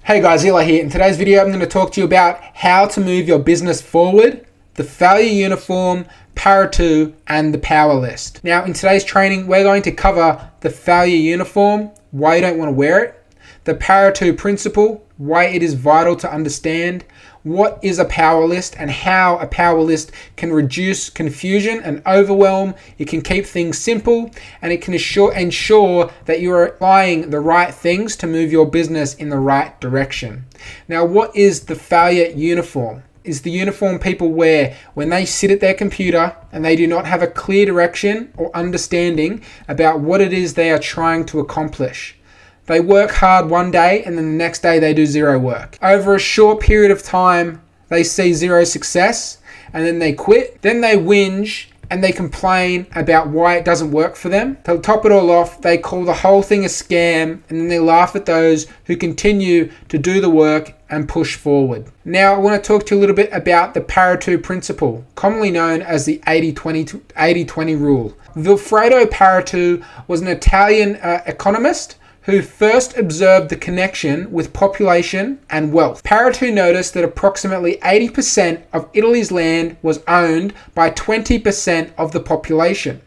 Hey guys, Eli here. In today's video, I'm going to talk to you about how to move your business forward, the failure uniform, Pareto, and the power list. Now, in today's training, we're going to cover the failure uniform, why you don't want to wear it, the Pareto principle, why it is vital to understand, what is a power list and how a power list can reduce confusion and overwhelm. It can keep things simple and it can ensure that you are applying the right things to move your business in the right direction. Now, what is the failure uniform? Is the uniform people wear when they sit at their computer and they do not have a clear direction or understanding about what it is they are trying to accomplish. They work hard one day and then the next day they do zero work. Over a short period of time, they see zero success and then they quit. Then they whinge and they complain about why it doesn't work for them. To top it all off, they call the whole thing a scam and then they laugh at those who continue to do the work and push forward. Now, I want to talk to you a little bit about the Pareto principle, commonly known as the 80-20 rule. Vilfredo Pareto was an Italian economist who first observed the connection with population and wealth. Pareto noticed that approximately 80% of Italy's land was owned by 20% of the population.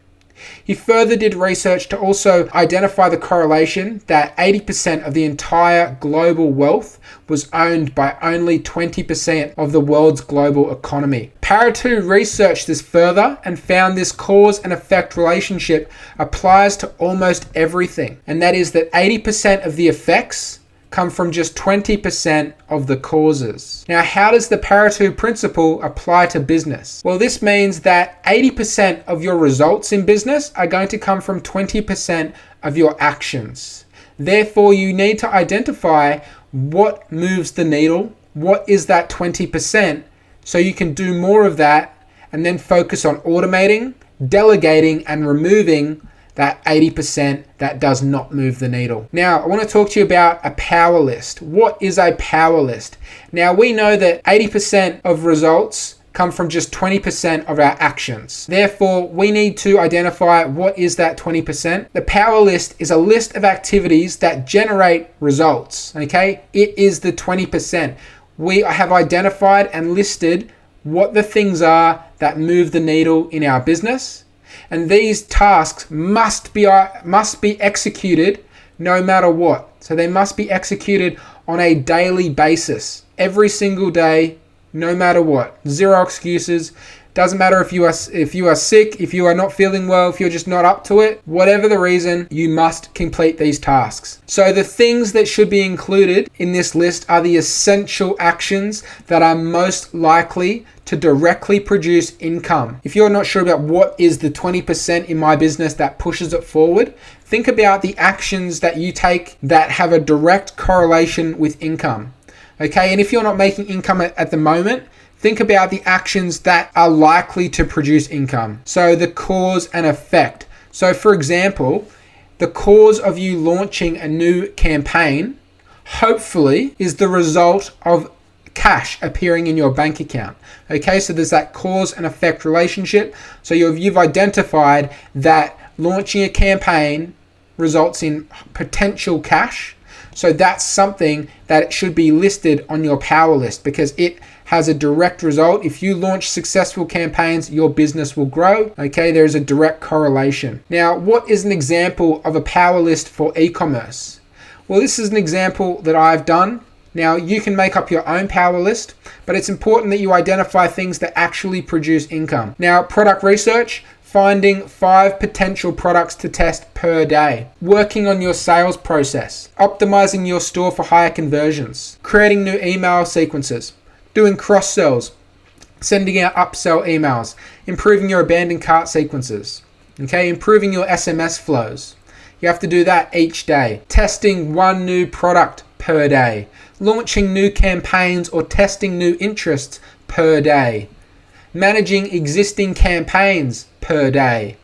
He further did research to also identify the correlation that 80% of the entire global wealth was owned by only 20% of the world's global economy. Pareto researched this further and found this cause and effect relationship applies to almost everything, and that is that 80% of the effects come from just 20% of the causes. Now, how does the Pareto principle apply to business? Well, this means that 80% of your results in business are going to come from 20% of your actions. Therefore, you need to identify what moves the needle, what is that 20%, so you can do more of that and then focus on automating, delegating, and removing that 80% that does not move the needle. Now, I want to talk to you about a power list. What is a power list? Now, we know that 80% of results come from just 20% of our actions. Therefore, we need to identify what is that 20%. The power list is a list of activities that generate results, okay? It is the 20%. We have identified and listed what the things are that move the needle in our business. And these tasks must be executed no matter what. So they must be executed on a daily basis, every single day, no matter what. Zero excuses. Doesn't matter if you are sick, if you are not feeling well, if you're just not up to it. Whatever the reason, you must complete these tasks. So the things that should be included in this list are the essential actions that are most likely to directly produce income. If you're not sure about what is the 20% in my business that pushes it forward, think about the actions that you take that have a direct correlation with income. Okay, and if you're not making income at the moment, think about the actions that are likely to produce income. So the cause and effect. So for example, the cause of you launching a new campaign, hopefully, is the result of cash appearing in your bank account. Okay, so there's that cause and effect relationship. So you've identified that launching a campaign results in potential cash. So that's something that should be listed on your power list because it has a direct result. If you launch successful campaigns, your business will grow. Okay, there's a direct correlation. Now, what is an example of a power list for e-commerce? Well, this is an example that I've done. Now, you can make up your own power list, but it's important that you identify things that actually produce income. Now, product research, finding 5 potential products to test per day, working on your sales process, optimizing your store for higher conversions, creating new email sequences, doing cross-sells, sending out upsell emails, improving your abandoned cart sequences, okay, improving your SMS flows. You have to do that each day. Testing 1 new product per day, launching new campaigns or testing new interests per day, managing existing campaigns per day,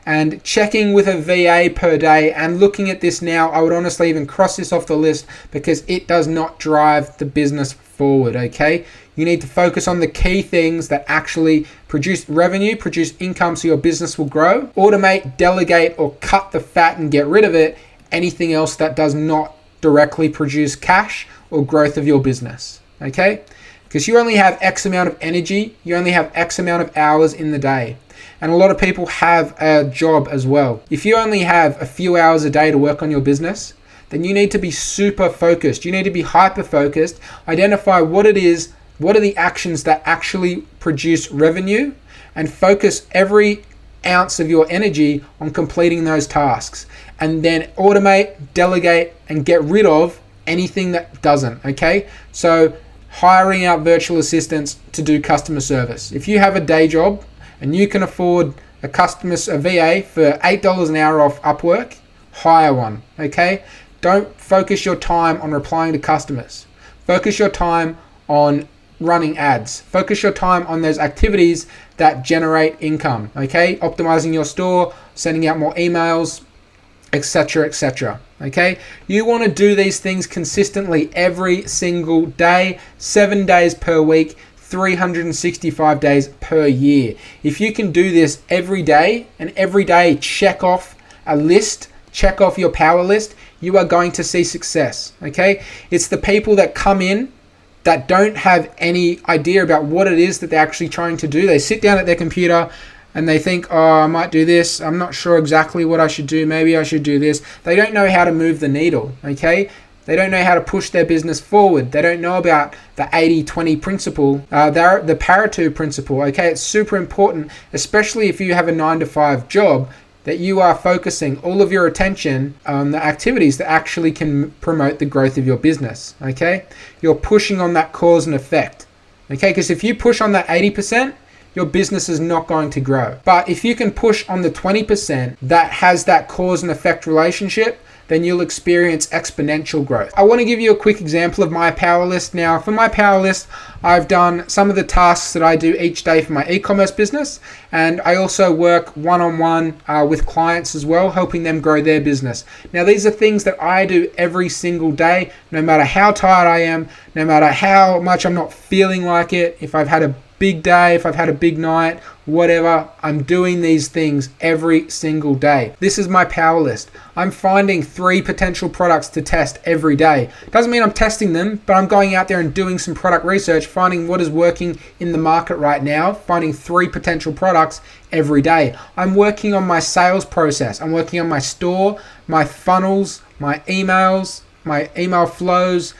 and checking with a VA per day. And looking at this now, I would honestly even cross this off the list because it does not drive the business forward, okay? You need to focus on the key things that actually produce revenue, produce income so your business will grow. Automate, delegate, or cut the fat and get rid of it. Anything else that does not directly produce cash or growth of your business, okay? Because you only have X amount of energy, you only have X amount of hours in the day. And a lot of people have a job as well. If you only have a few hours a day to work on your business, then you need to be super focused. You need to be hyper focused, identify what it is, what are the actions that actually produce revenue, and focus every ounce of your energy on completing those tasks. And then automate, delegate, and get rid of anything that doesn't, okay? So hiring out virtual assistants to do customer service. If you have a day job and you can afford a VA for $8 an hour off Upwork, hire one, okay? Don't focus your time on replying to customers. Focus your time on running ads. Focus your time on those activities that generate income, okay? Optimizing your store, sending out more emails, etc., etc. Okay? You want to do these things consistently every single day, 7 days per week, 365 days per year. If you can do this every day, and every day check off a list, check off your power list, you are going to see success. Okay? It's the people that come in that don't have any idea about what it is that they're actually trying to do. They sit down at their computer and they think, oh, I might do this. I'm not sure exactly what I should do. Maybe I should do this. They don't know how to move the needle, okay? They don't know how to push their business forward. They don't know about the 80-20 principle, the Pareto principle, okay? It's super important, especially if you have a 9-to-5 job, that you are focusing all of your attention on the activities that actually can promote the growth of your business, okay? You're pushing on that cause and effect, okay? Because if you push on that 80%, your business is not going to grow. But if you can push on the 20% that has that cause and effect relationship, then you'll experience exponential growth. I want to give you a quick example of my power list. Now, for my power list, I've done some of the tasks that I do each day for my e-commerce business, and I also work one-on-one with clients as well, helping them grow their business. Now, these are things that I do every single day, no matter how tired I am, no matter how much I'm not feeling like it, if I've had a big day, if I've had a big night, whatever, I'm doing these things every single day. This is my power list. I'm finding 3 potential products to test every day. Doesn't mean I'm testing them, but I'm going out there and doing some product research, finding what is working in the market right now, finding 3 potential products every day. I'm working on my sales process. I'm working on my store, my funnels, my emails, my email flows,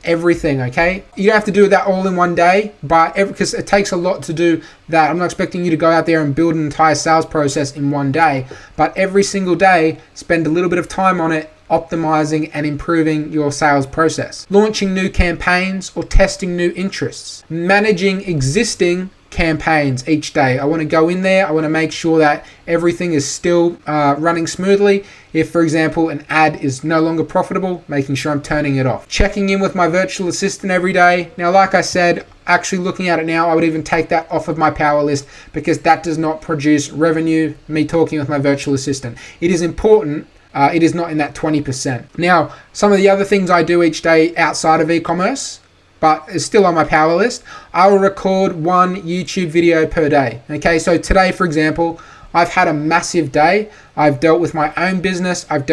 everything, okay? You don't have to do that all in one day, but because it takes a lot to do that. I'm not expecting you to go out there and build an entire sales process in one day, but every single day, spend a little bit of time on it, optimizing and improving your sales process. Launching new campaigns or testing new interests. Managing existing campaigns each day. I want to go in there. I want to make sure that everything is still running smoothly. If, for example, an ad is no longer profitable, making sure I'm turning it off. Checking in with my virtual assistant every day. Now, like I said, actually looking at it now, I would even take that off of my power list because that does not produce revenue, me talking with my virtual assistant. It is important. It is not in that 20%. Now, some of the other things I do each day outside of e-commerce, but is still on my power list, I will record 1 YouTube video per day. Okay, so today, for example, I've had a massive day. I've dealt with my own business. I've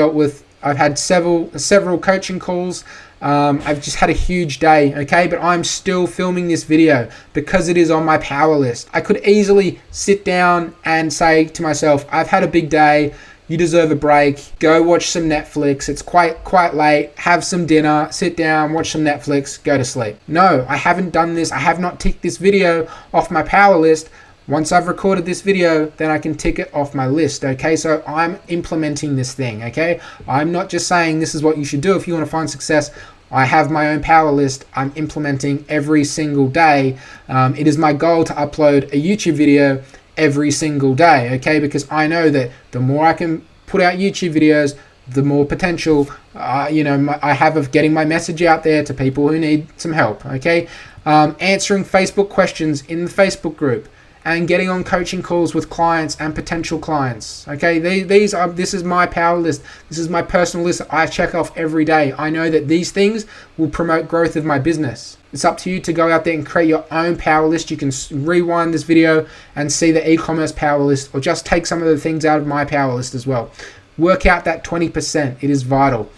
had several coaching calls. I've just had a huge day, okay? But I'm still filming this video because it is on my power list. I could easily sit down and say to myself, I've had a big day. You deserve a break. Go watch some Netflix. It's quite late. Have some dinner. Sit down, watch some Netflix, go to sleep. No, I haven't done this. I have not ticked this video off my power list. Once I've recorded this video, then I can tick it off my list, okay? So I'm implementing this thing, okay? I'm not just saying this is what you should do if you want to find success. I have my own power list. I'm implementing every single day. It is my goal to upload a YouTube video every single day, okay? Because I know that the more I can put out YouTube videos, the more potential I have of getting my message out there to people who need some help, okay? Answering Facebook questions in the Facebook group and getting on coaching calls with clients and potential clients, okay? This is my power list. This is my personal list that I check off every day. I know that these things will promote growth of my business. It's up to you to go out there and create your own power list. You can rewind this video and see the e-commerce power list, or just take some of the things out of my power list as well. Work out that 20%. It is vital.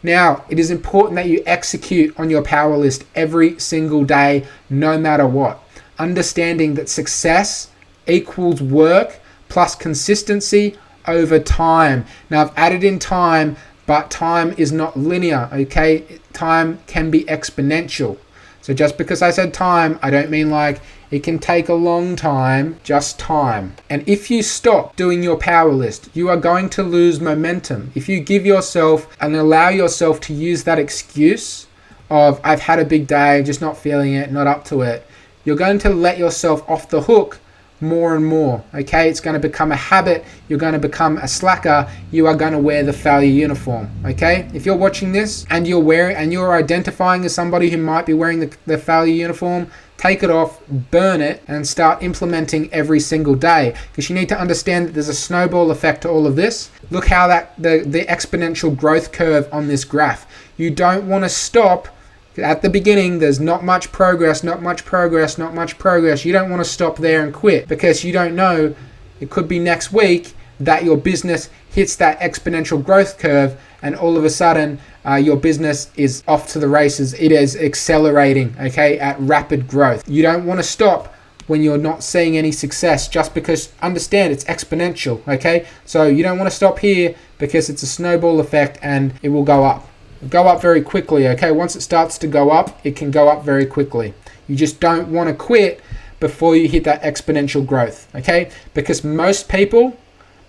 Now, it is important that you execute on your power list every single day, no matter what. Understanding that success equals work plus consistency over time. Now, I've added in time, but time is not linear, okay? Time can be exponential. So just because I said time, I don't mean like it can take a long time, just time. And if you stop doing your power list, you are going to lose momentum. If you give yourself and allow yourself to use that excuse of I've had a big day, just not feeling it, not up to it, you're going to let yourself off the hook more and more, okay? It's going to become a habit. You're going to become a slacker. You are going to wear the failure uniform, okay? If you're watching this and you're identifying as somebody who might be wearing the failure uniform, take it off, burn it, and start implementing every single day, because you need to understand that there's a snowball effect to all of this. Look how the exponential growth curve on this graph. You don't want to stop. At the beginning, there's not much progress. You don't want to stop there and quit, because you don't know, it could be next week that your business hits that exponential growth curve and all of a sudden your business is off to the races. It is accelerating, okay, at rapid growth. You don't want to stop when you're not seeing any success, just because, understand, it's exponential, okay? So you don't want to stop here, because it's a snowball effect and it will go up. Go up very quickly, okay? Once it starts to go up, it can go up very quickly. You just don't want to quit before you hit that exponential growth, okay? Because most people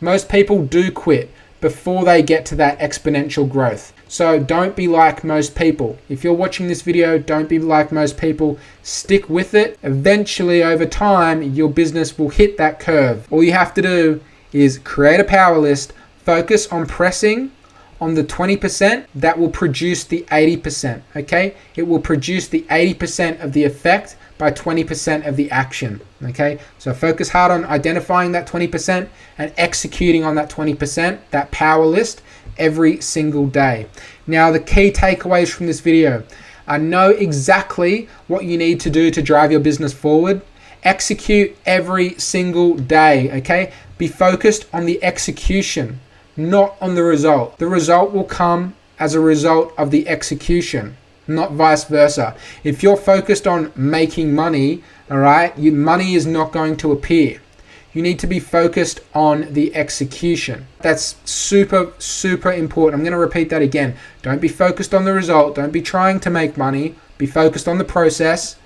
do quit before they get to that exponential growth. So don't be like most people. If you're watching this video, don't be like most people. Stick with it. Eventually, over time, your business will hit that curve. All you have to do is create a power list, focus on pressing on the 20% that will produce the 80%, okay? It will produce the 80% of the effect by 20% of the action, okay? So focus hard on identifying that 20% and executing on that 20%, that power list, every single day. Now, the key takeaways from this video are: know exactly what you need to do to drive your business forward. Execute every single day, okay? Be focused on the execution, not on the result. The result will come as a result of the execution, not vice versa. If you're focused on making money, all right, money is not going to appear. You need to be focused on the execution. That's super, super important. I'm going to repeat that again. Don't be focused on the result. Don't be trying to make money. Be focused on the process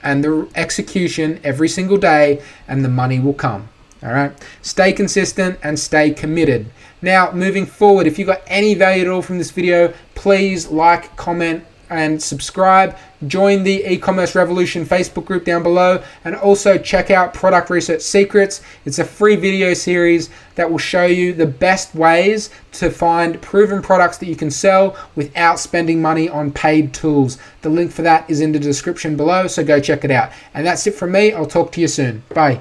and the execution every single day, and the money will come. All right. Stay consistent and stay committed. Now, moving forward, if you got any value at all from this video, please like, comment, and subscribe. Join the E-commerce Revolution Facebook group down below, and also check out Product Research Secrets. It's a free video series that will show you the best ways to find proven products that you can sell without spending money on paid tools. The link for that is in the description below, so go check it out. And that's it from me. I'll talk to you soon. Bye.